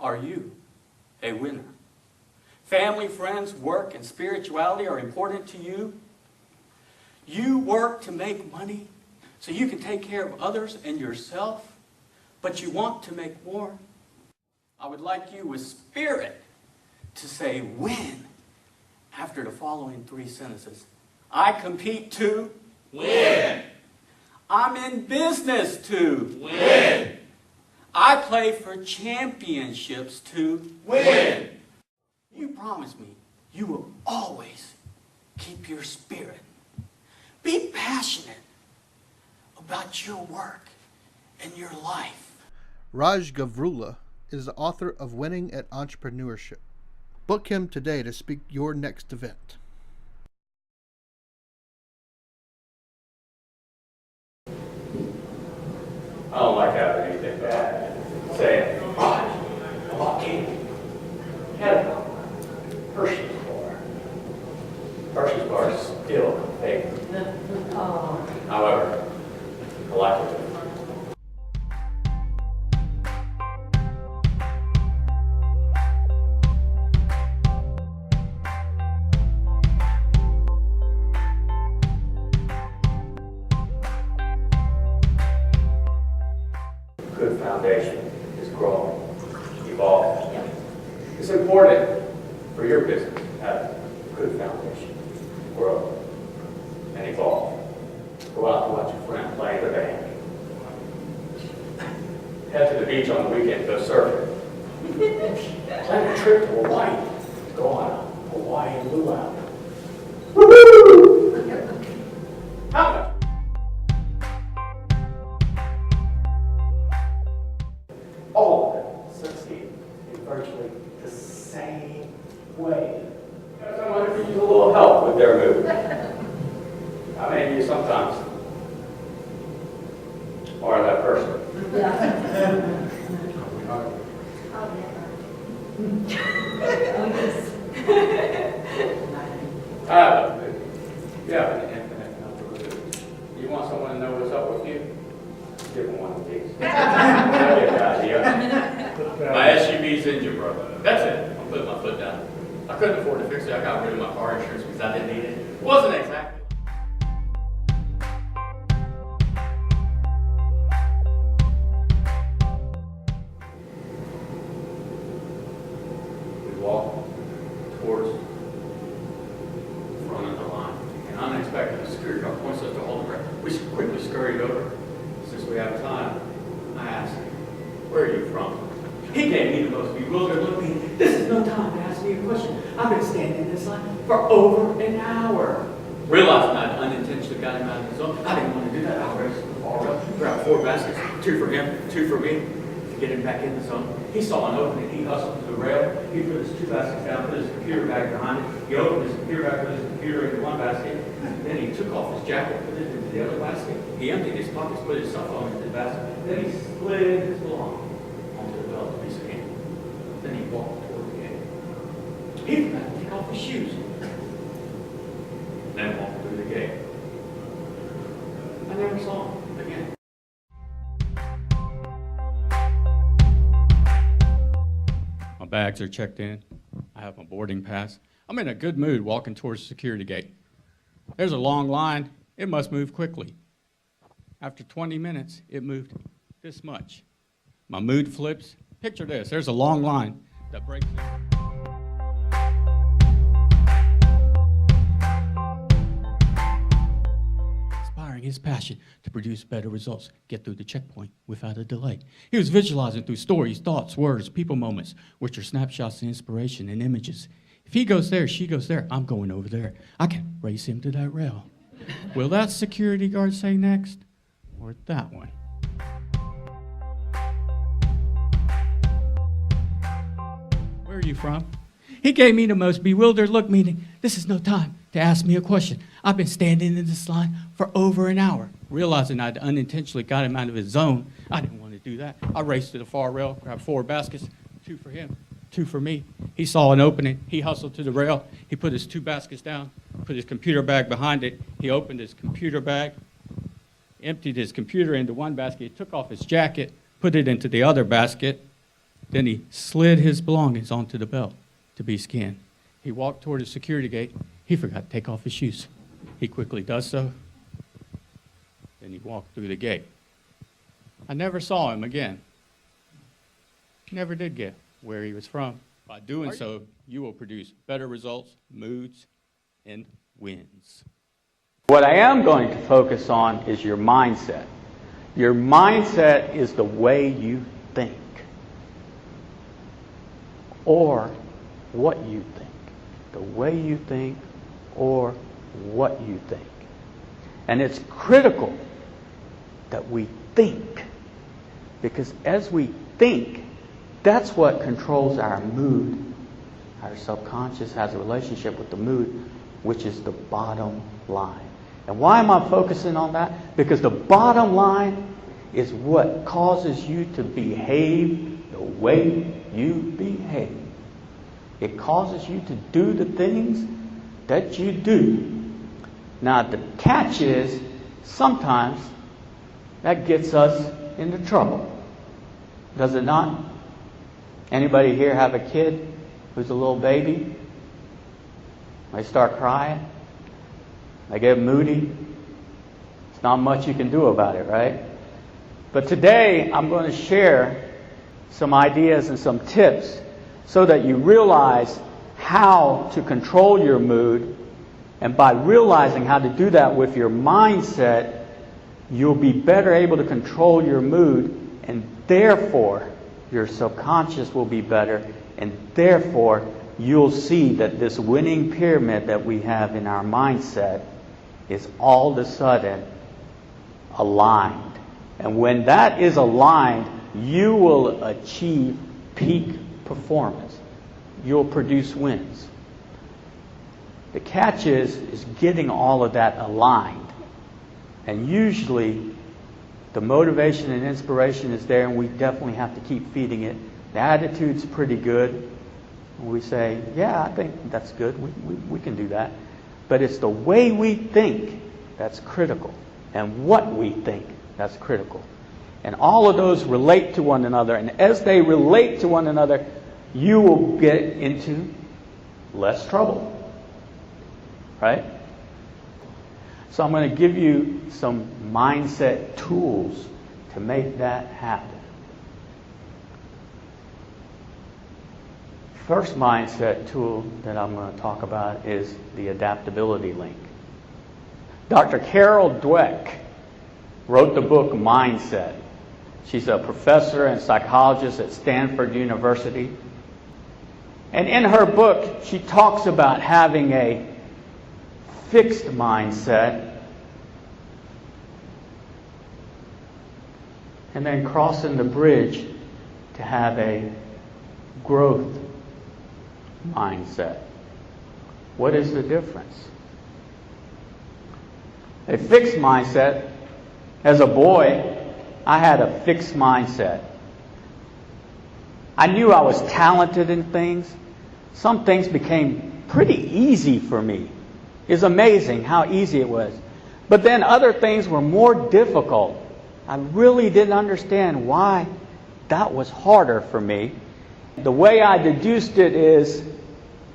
Are you a winner? Family, friends, work, and spirituality are important to you. You work to make money so you can take care of others and yourself, but you want to make more. I would like you with spirit to say win after the following 3 sentences. I compete to win. I'm in business to win. I play for championships to win. You promise me you will always keep your spirit. Be passionate about your work and your life. Raj Gavurla is the author of Winning at Entrepreneurship. Book him today to speak your next event. I don't like having anything bad. Say, Raj, I bought candy. Had a Hershey's bar. Hershey's bar is still fake. However, I like it. Good foundation is growing, evolving. It's important for your business to have a good foundation, grow, and evolve. Go out and watch your friend play the band. Head to the beach on the weekend, go surfing. Plan a trip to Hawaii. Go on a Hawaiian luau. Woo-hoo! How much? All of them succeed in virtually the same way. I wonder if you need a little help with their move. I mean, you sometimes are that person. You have an infinite number of moves. You want someone to know what's up with you? Give them one of these. My SUV's engine broke. That's it. I'm putting my foot down. I couldn't afford to fix it. I got rid of my car insurance because I didn't need it. It wasn't exactly. We walked towards the front of the line, and unexpected, the security guard points us to hold the breath. We quickly scurried over. Since we have time, I asked him, where are you from? He gave me the most bewildered look. This is no time to ask me a question. I've been standing in this line for over an hour. Realizing I'd unintentionally got him out of his zone, I didn't want to do that. I raced to the far right, grabbed 4 baskets, 2 for him, 2 for me, to get him back in the zone. He saw an opening. He hustled to the rail. He put his 2 baskets down, put his computer bag behind it. He opened his computer bag, put his computer into one basket. Then he took off his jacket, put it into the other basket. He emptied his pockets, put his cell phone into the basket. Then he slid his belongings onto the belt piece of hand. Then he walked toward the gate. He forgot to take off his shoes. Then walked through the gate. I never saw him again. My bags are checked in. I have my boarding pass. I'm in a good mood walking towards the security gate. There's a long line. It must move quickly. After 20 minutes, it moved this much. My mood flips. Picture this. There's a long line that breaks in. Inspiring his passion to produce better results, get through the checkpoint without a delay. He was visualizing through stories, thoughts, words, people moments, which are snapshots of inspiration and images. If he goes there, she goes there, I'm going over there. I can race him to that rail. Will that security guard say next? Or that one? Where are you from? He gave me the most bewildered look, meaning, this is no time to ask me a question. I've been standing in this line for over an hour. Realizing I'd unintentionally got him out of his zone, I didn't want to do that. I raced to the far rail, grabbed 4 baskets, 2 for him, 2 for me. He saw an opening. He hustled to the rail. He put his 2 baskets down, put his computer bag behind it. He opened his computer bag, emptied his computer into one basket, took off his jacket, put it into the other basket. Then he slid his belongings onto the belt to be scanned. He walked toward the security gate. He forgot to take off his shoes. He quickly does so. Then he walked through the gate. I never saw him again. Never did get where he was from. By doing so, you will produce better results, moods, and wins. What I am going to focus on is your mindset. Your mindset is the way you think, or what you think. The way you think or what you think. And it's critical that we think, because as we think, that's what controls our mood. Our subconscious has a relationship with the mood, which is the bottom line. And why am I focusing on that? Because the bottom line is what causes you to behave the way you behave. It causes you to do the things that you do. Now, the catch is, sometimes that gets us into trouble. Does it not? Anybody here have a kid who's a little baby? They start crying. They get moody. There's not much you can do about it, right? But today, I'm going to share some ideas and some tips so that you realize how to control your mood. And by realizing how to do that with your mindset, you'll be better able to control your mood, and therefore your subconscious will be better, and therefore you'll see that this winning pyramid that we have in our mindset is all of a sudden aligned. And when that is aligned, you will achieve peak performance. You'll produce wins. The catch is getting all of that aligned. And usually the motivation and inspiration is there, and we definitely have to keep feeding it. The attitude's pretty good. We say, yeah, I think that's good. We can do that. But it's the way we think that's critical, and what we think that's critical. And all of those relate to one another. And as they relate to one another, you will get into less trouble. Right? So I'm going to give you some mindset tools to make that happen. First mindset tool that I'm going to talk about is the adaptability link. Dr. Carol Dweck wrote the book Mindset. She's a professor and psychologist at Stanford University. And in her book, she talks about having a fixed mindset and then crossing the bridge to have a growth mindset. What is the difference? A fixed mindset, as a boy, I had a fixed mindset. I knew I was talented in things. Some things became pretty easy for me. It's amazing how easy it was. But then other things were more difficult. I really didn't understand why that was harder for me. The way I deduced it is,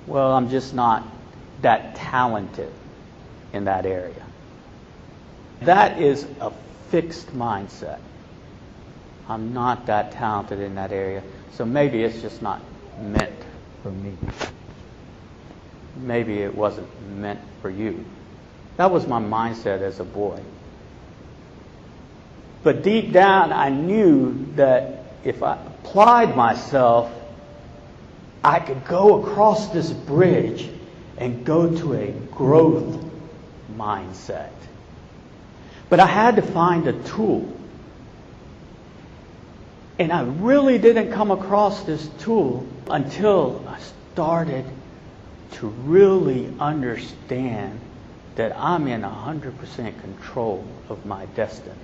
well, I'm just not that talented in that area. That is a fixed mindset. I'm not that talented in that area, so maybe it's just not meant for me. Maybe it wasn't meant for you. That was my mindset as a boy. But deep down, I knew that if I applied myself, I could go across this bridge and go to a growth mindset. But I had to find a tool. And I really didn't come across this tool until I started to really understand that I'm in 100% control of my destiny.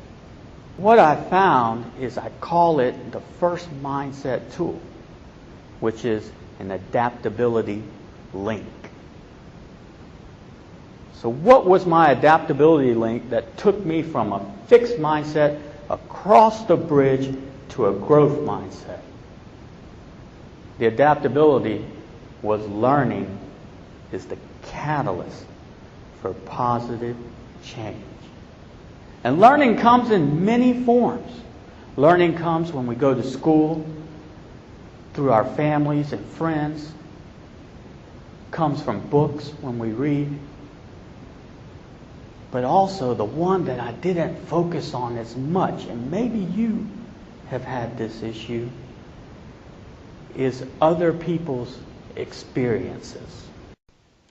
What I found is I call it the first mindset tool, which is an adaptability link. So what was my adaptability link that took me from a fixed mindset across the bridge to a growth mindset? The adaptability was learning is the catalyst for positive change. And learning comes in many forms. Learning comes when we go to school, through our families and friends, comes from books when we read. But also the one that I didn't focus on as much, and maybe you have had this issue, is other people's experiences.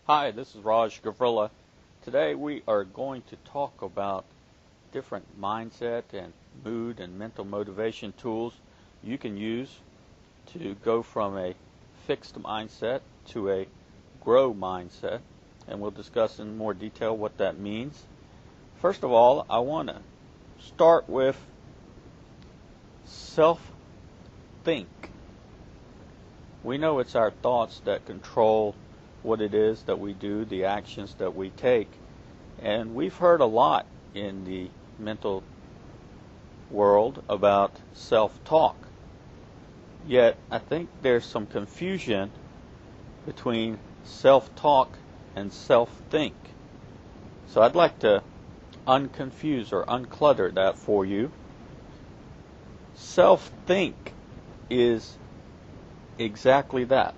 Hi, this is Raj Gavurla. Today we are going to talk about different mindset and mood and mental motivation tools you can use to go from a fixed mindset to a grow mindset, and we'll discuss in more detail what that means. First of all, I want to start with self-think. We know it's our thoughts that control what it is that we do, the actions that we take, and we've heard a lot in the mental world about self-talk. Yet, I think there's some confusion between self-talk and self-think. So I'd like to unconfuse or unclutter that for you. Self-think is exactly that.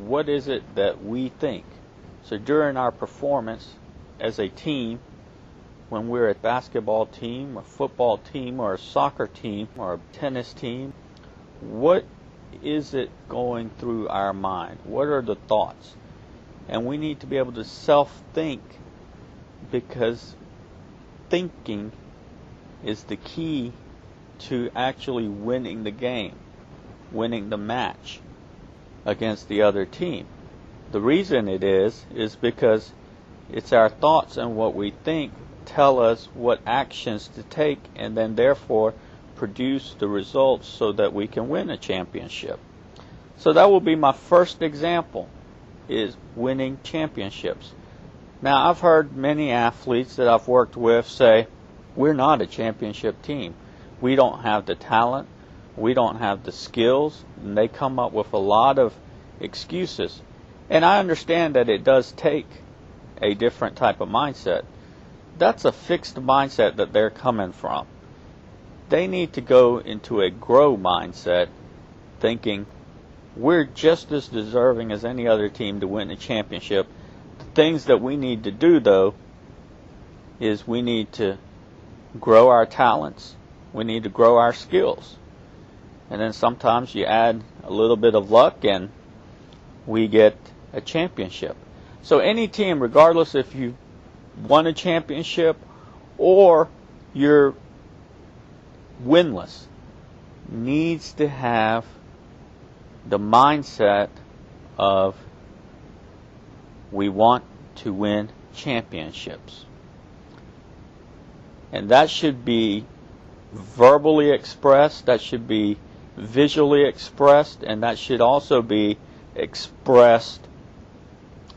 What is it that we think? So during our performance as a team, when we're a basketball team, a football team, or a soccer team, or a tennis team, what is it going through our mind? What are the thoughts? And we need to be able to self-think, because thinking is the key to actually winning the game, winning the match against the other team. The reason it is because it's our thoughts and what we think tell us what actions to take, and then therefore produce the results so that we can win a championship. So that will be my first example, is winning championships. Now, I've heard many athletes that I've worked with say, we're not a championship team. We don't have the talent. We don't have the skills. And they come up with a lot of excuses. And I understand that it does take a different type of mindset. That's a fixed mindset that they're coming from. They need to go into a grow mindset, thinking we're just as deserving as any other team to win a championship. The things that we need to do, though, is we need to grow our talents. We need to grow our skills. And then sometimes you add a little bit of luck and we get a championship. So any team, regardless if you won a championship or you're winless, needs to have the mindset of we want to win championships. And that should be verbally expressed, that should be visually expressed, and that should also be expressed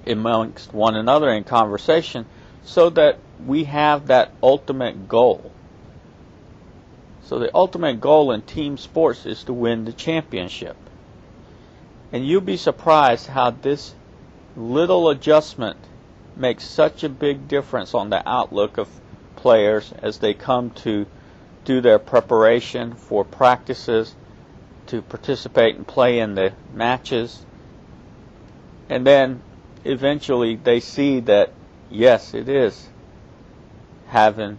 amongst one another in conversation, so that we have that ultimate goal. So the ultimate goal in team sports is to win the championship. And you'll be surprised how this little adjustment makes such a big difference on the outlook of players as they come to do their preparation for practices, to participate and play in the matches. And then eventually they see that, yes, it is having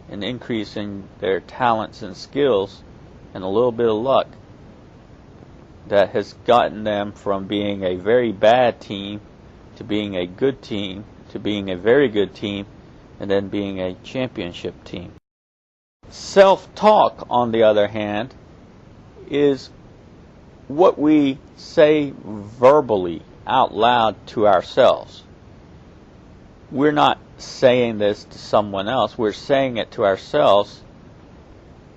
an increase in their talents and skills and a little bit of luck that has gotten them from being a very bad team to being a good team to being a very good team and then being a championship team. Self-talk, on the other hand, is what we say verbally out loud to ourselves. We're not saying this to someone else. We're saying it to ourselves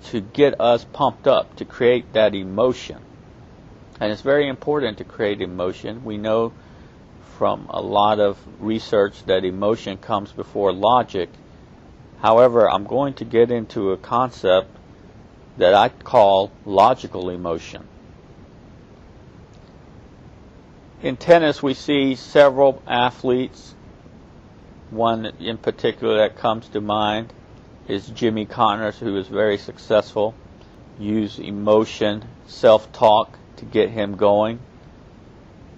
to get us pumped up, to create that emotion. And it's very important to create emotion. We know from a lot of research that emotion comes before logic. However, I'm going to get into a concept that I call logical emotion. In tennis, we see several athletes. One in particular that comes to mind is Jimmy Connors, who is very successful. Use emotion, self-talk to get him going.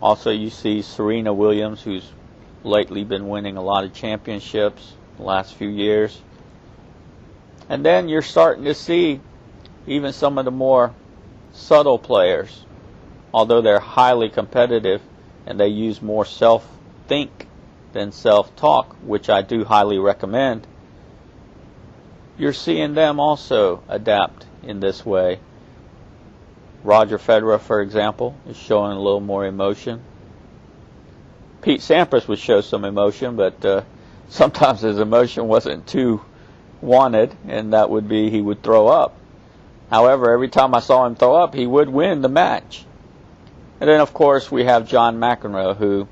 Also, you see Serena Williams, who's lately been winning a lot of championships the last few years. And then you're starting to see even some of the more subtle players, although they're highly competitive and they use more self-think than self-talk, which I do highly recommend. You're seeing them also adapt in this way. Roger Federer, for example, is showing a little more emotion. Pete Sampras would show some emotion, but sometimes his emotion wasn't too wanted, and that would be he would throw up. However, every time I saw him throw up, he would win the match. And then, of course, we have John McEnroe, who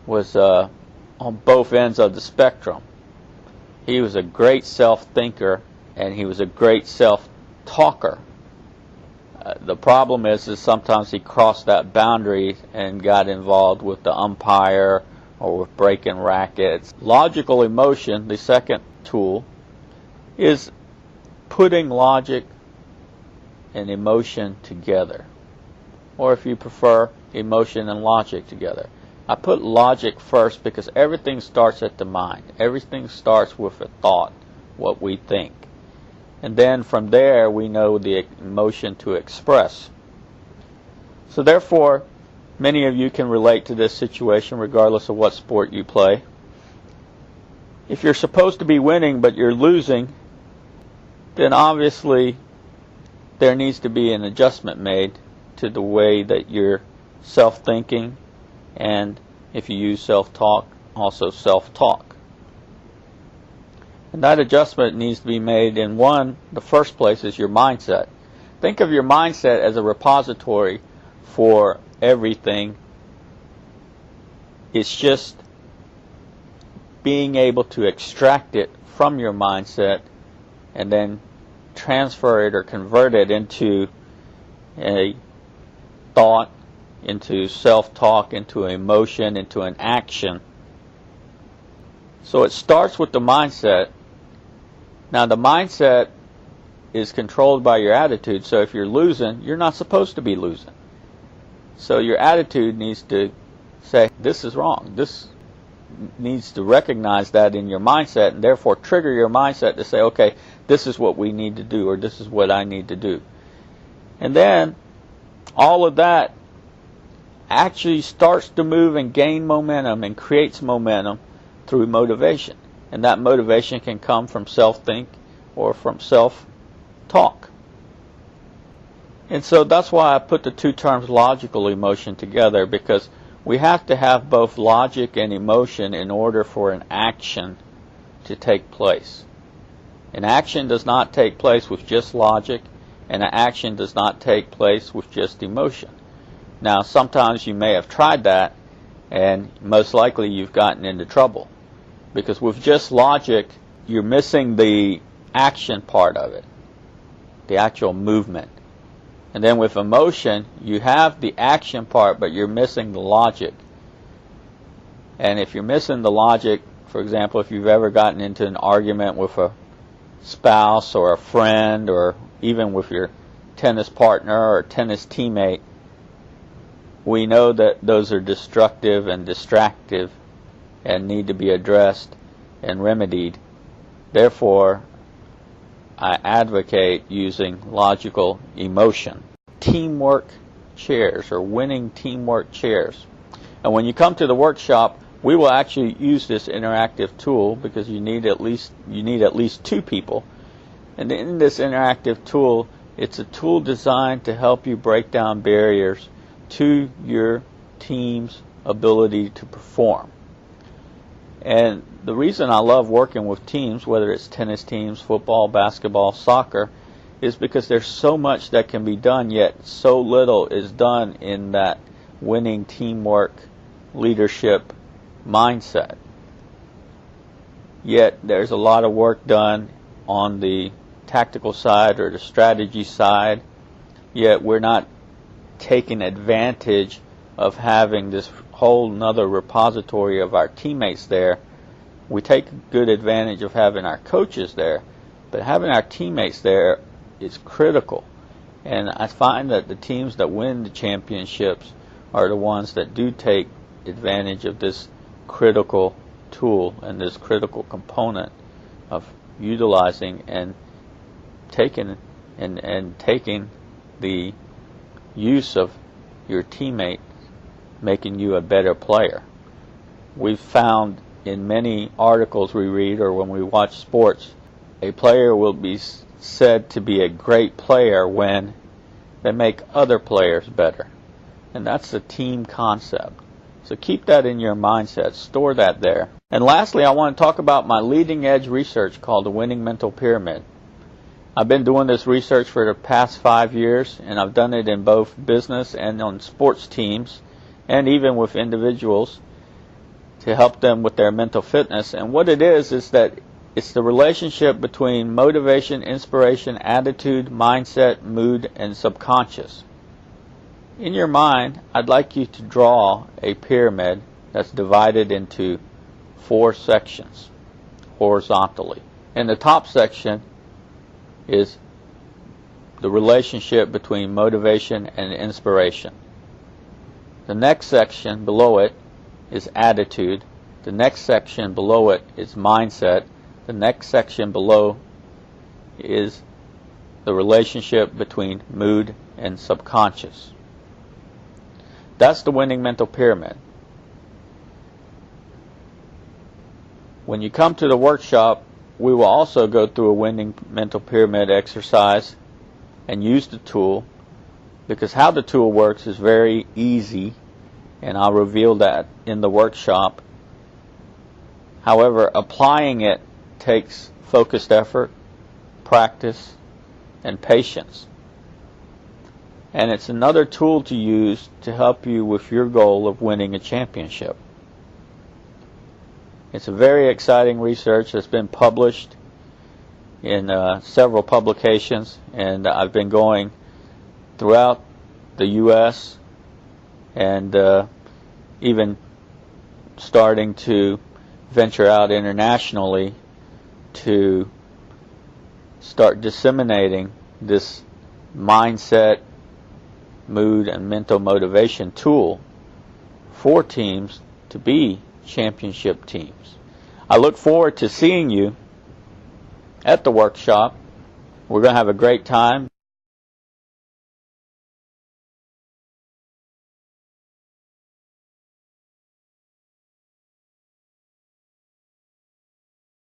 was on both ends of the spectrum. He was a great self-thinker, and he was a great self-talker. The problem is sometimes he crossed that boundary and got involved with the umpire or with breaking rackets. Logical emotion, the second tool, is putting logic and emotion together. Or if you prefer, emotion and logic together. I put logic first because everything starts at the mind. Everything starts with a thought, what we think. And then from there we know the emotion to express. So therefore, many of you can relate to this situation regardless of what sport you play. If you're supposed to be winning but you're losing, then obviously there needs to be an adjustment made to the way that you're self-thinking, and if you use self-talk, also self-talk. And that adjustment needs to be made in the first place is your mindset. Think of your mindset as a repository for everything. It's just being able to extract it from your mindset and then transfer it or convert it into a thought, into self-talk, into emotion, into an action. So it starts with the mindset. Now the mindset is controlled by your attitude, so if you're losing, you're not supposed to be losing. So your attitude needs to say, this is wrong. This needs to recognize that in your mindset and therefore trigger your mindset to say, okay, this is what we need to do, or this is what I need to do. And then all of that actually starts to move and gain momentum and creates momentum through motivation. And that motivation can come from self-think or from self-talk. And so that's why I put the two terms logical emotion together, because we have to have both logic and emotion in order for an action to take place. An action does not take place with just logic, and an action does not take place with just emotion. Now, sometimes you may have tried that, and most likely you've gotten into trouble. Because with just logic, you're missing the action part of it, the actual movement. And then with emotion, you have the action part, but you're missing the logic. And if you're missing the logic, for example, if you've ever gotten into an argument with a spouse or a friend, or even with your tennis partner or tennis teammate, we know that those are destructive and distractive and need to be addressed and remedied. Therefore, I advocate using logical emotion. Teamwork chairs, or winning teamwork chairs. And when you come to the workshop, we will actually use this interactive tool, because you need at least two people. And in this interactive tool, it's a tool designed to help you break down barriers to your team's ability to perform. And the reason I love working with teams, whether it's tennis teams, football, basketball, soccer, is because there's so much that can be done, yet so little is done in that winning teamwork leadership mindset. Yet there's a lot of work done on the tactical side or the strategy side, yet we're not taking advantage of having this whole nother repository of our teammates there, we take good advantage of having our coaches there, but having our teammates there is critical. And I find that the teams that win the championships are the ones that do take advantage of this critical tool and this critical component of utilizing and taking the use of your teammate making you a better player. We've found in many articles we read or when we watch sports, a player will be said to be a great player when they make other players better. And that's the team concept. So keep that in your mindset. Store that there. And lastly, I want to talk about my leading edge research called the Winning Mental Pyramid. I've been doing this research for the past 5 years, and I've done it in both business and on sports teams, and even with individuals to help them with their mental fitness. And what it is that it's the relationship between motivation, inspiration, attitude, mindset, mood, and subconscious. In your mind, I'd like you to draw a pyramid that's divided into 4 sections horizontally. In the top section is the relationship between motivation and inspiration. The next section below it is attitude. The next section below it is mindset. The next section below is the relationship between mood and subconscious. That's the winning mental pyramid. When you come to the workshop, we will also go through a winning mental pyramid exercise and use the tool, because how the tool works is very easy, and I'll reveal that in the workshop. However, applying it takes focused effort, practice, and patience. And it's another tool to use to help you with your goal of winning a championship. It's a very exciting research that's been published in several publications, and I've been going throughout the U.S. and even starting to venture out internationally to start disseminating this mindset, mood, and mental motivation tool for teams to be championship teams. I look forward to seeing you at the workshop. We're going to have a great time.